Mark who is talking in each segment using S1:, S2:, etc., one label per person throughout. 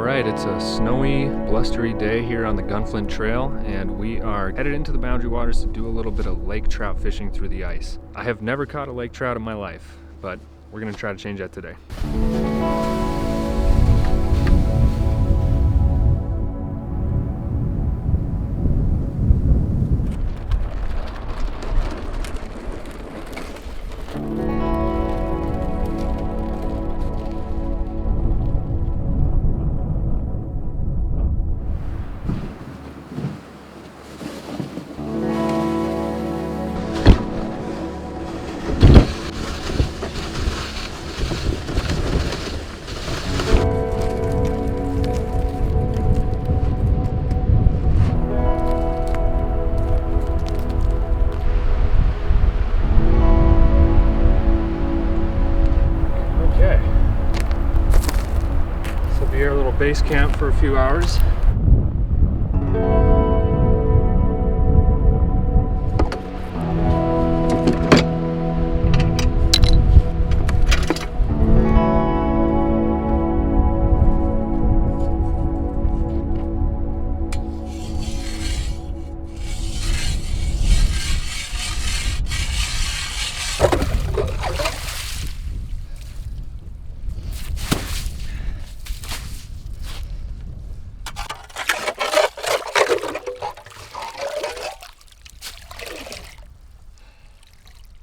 S1: Alright, it's a snowy, blustery day here on the Gunflint Trail, and we are headed into the Boundary Waters to do a little bit of lake trout fishing through the ice. I have never caught a lake trout in my life, but we're going to try to change that today. Here, a little base camp for a few hours.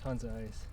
S1: Tons of ice.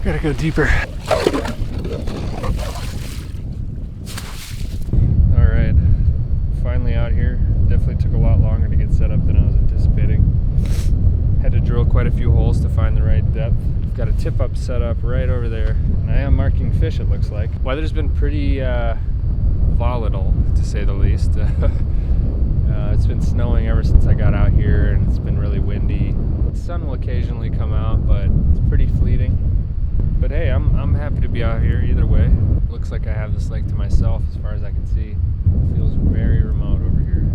S1: Gotta go deeper. Alright, finally out here. Definitely took a lot longer to get set up than I was anticipating. Had to drill quite a few holes to find the right depth. Got a tip up set up right over there, and I am marking fish, it looks like. Weather's been pretty volatile, to say the least. It's been snowing ever since I got out here, and it's been really windy. The sun will occasionally come out, but it's pretty fleeting. But hey, I'm happy to be out here either way. Looks like I have this lake to myself as far as I can see. It feels very remote over here.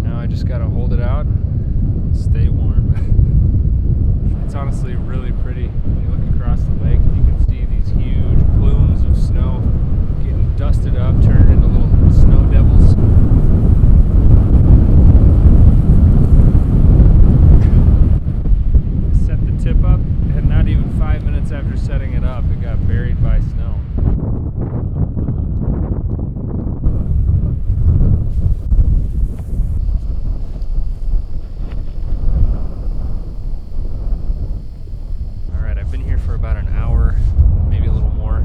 S1: Now I just gotta hold it out and stay warm. It's honestly really pretty. When you look across the lake, you can see these huge plumes of snow getting dusted up, turned into little snow devils. I set the tip up, and not even 5 minutes after setting it up, it got buried by snow. For about an hour, maybe a little more.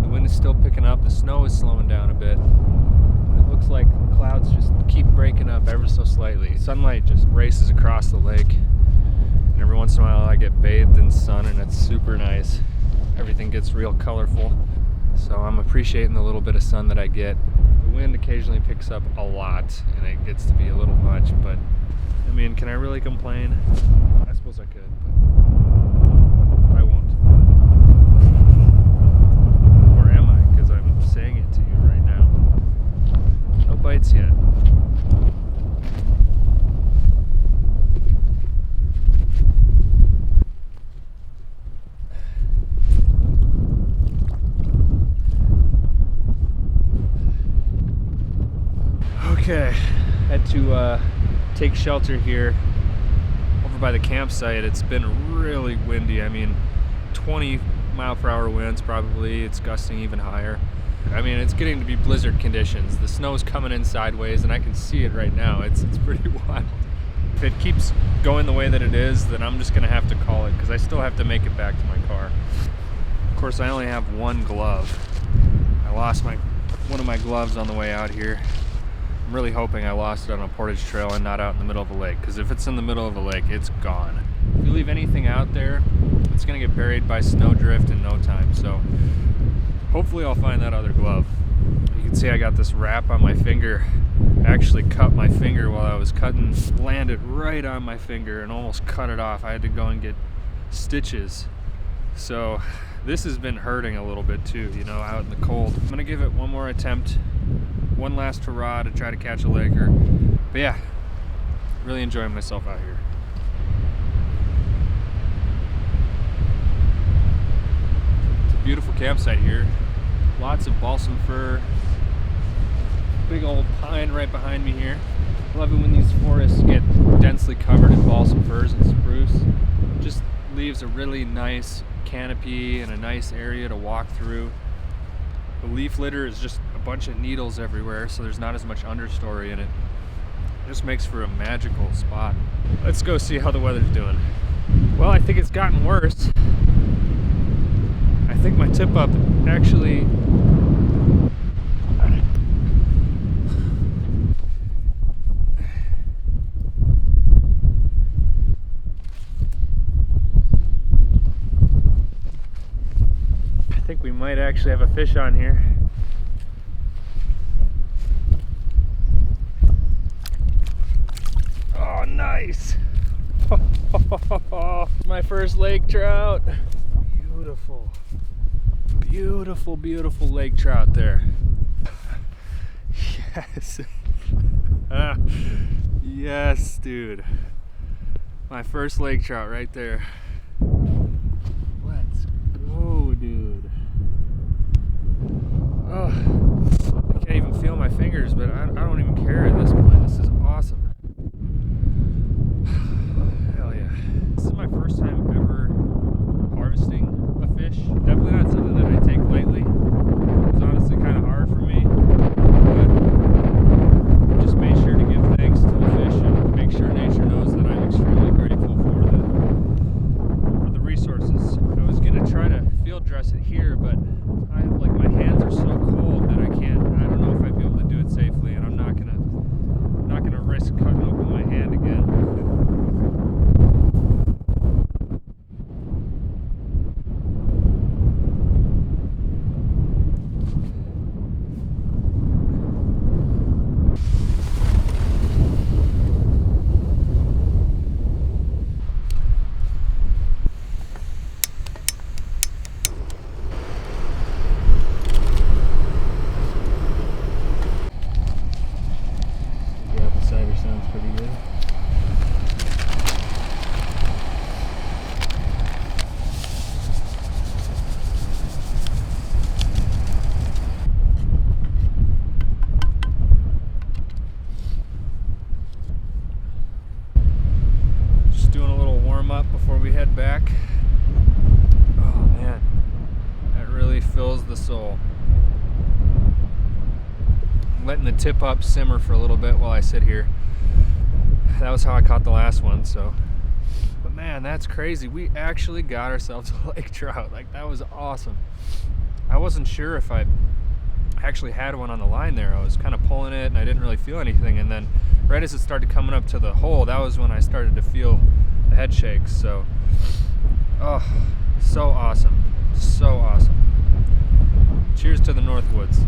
S1: The wind is still picking up, the snow is slowing down a bit. It looks like clouds just keep breaking up ever so slightly. Sunlight just races across the lake, and every once in a while I get bathed in sun, and it's super nice. Everything gets real colorful, so I'm appreciating the little bit of sun that I get. The wind occasionally picks up a lot, and it gets to be a little much, but I mean, can I really complain? I suppose I could, but I won't. Or am I? Because I'm saying it to you right now. No bites yet. Okay, had to take shelter here over by the campsite. It's been really windy. I mean, 20-mile-per-hour winds probably. It's gusting even higher. I mean, it's getting to be blizzard conditions. The snow's coming in sideways, and I can see it right now. It's pretty wild. If it keeps going the way that it is, then I'm just gonna have to call it, because I still have to make it back to my car. Of course, I only have one glove. I lost one of my gloves on the way out here. I'm really hoping I lost it on a portage trail and not out in the middle of a lake, because if it's in the middle of a lake, it's gone. If you leave anything out there, it's gonna get buried by snowdrift in no time. So hopefully I'll find that other glove. You can see I got this wrap on my finger. I actually cut my finger while I was cutting, landed right on my finger and almost cut it off. I had to go and get stitches. So this has been hurting a little bit too, you know, out in the cold. I'm gonna give it one more attempt one last hurrah to try to catch a laker. But yeah, really enjoying myself out here. It's a beautiful campsite here. Lots of balsam fir. Big old pine right behind me here. Love it when these forests get densely covered in balsam firs and spruce. Just leaves a really nice canopy and a nice area to walk through. The leaf litter is just a bunch of needles everywhere, so there's not as much understory in it. It just makes for a magical spot. Let's go see how the weather's doing. Well, I think it's gotten worse. I think my tip up actually we might actually have a fish on here. Oh, nice! My first lake trout. Beautiful, beautiful, beautiful lake trout there. Yes. Yes, dude. My first lake trout right there. Let's go, dude. Oh, I can't even feel my fingers, but I don't even care at this point. This is awesome. Hell yeah. This is my first time ever harvesting a fish. Definitely not something that I take lightly. It's honestly kind of hard for me, but just made sure to give thanks to the fish and make sure nature knows that I'm extremely grateful for the resources. I was gonna try to field dress it here, but my hands are so cold that I don't know if I'd be able to do it safely, and I'm not gonna risk cutting open my hand again. Sounds pretty good. Just doing a little warm up before we head back. Oh man, that really fills the soul. I'm letting the tip up simmer for a little bit while I sit here. That was how I caught the last one, so. But man, that's crazy. We actually got ourselves a lake trout. Like, that was awesome. I wasn't sure if I actually had one on the line there. I was kind of pulling it and I didn't really feel anything. And then right as it started coming up to the hole, that was when I started to feel the head shakes. So, oh, so awesome. So awesome. Cheers to the Northwoods.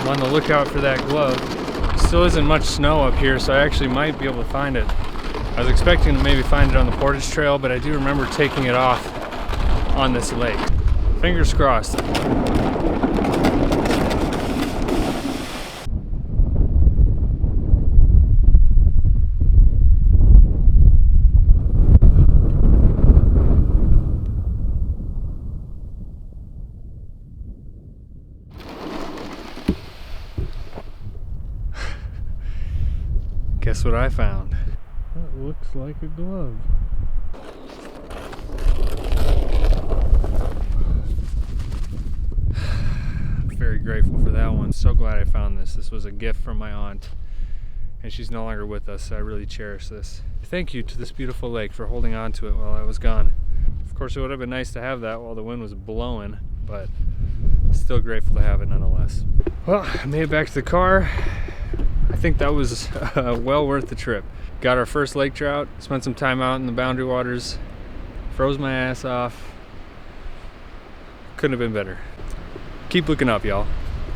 S1: On the lookout for that glove. Still isn't much snow up here, so I actually might be able to find it. I was expecting to maybe find it on the Portage Trail, but I do remember taking it off on this lake. Fingers crossed. Guess what I found? That looks like a glove. I'm very grateful for that one. So glad I found this. This was a gift from my aunt, and she's no longer with us, so I really cherish this. Thank you to this beautiful lake for holding on to it while I was gone. Of course, it would have been nice to have that while the wind was blowing, but still grateful to have it nonetheless. Well, I made it back to the car. I think that was well worth the trip. Got our first lake trout, spent some time out in the Boundary Waters, froze my ass off, Couldn't have been better. Keep looking up, y'all.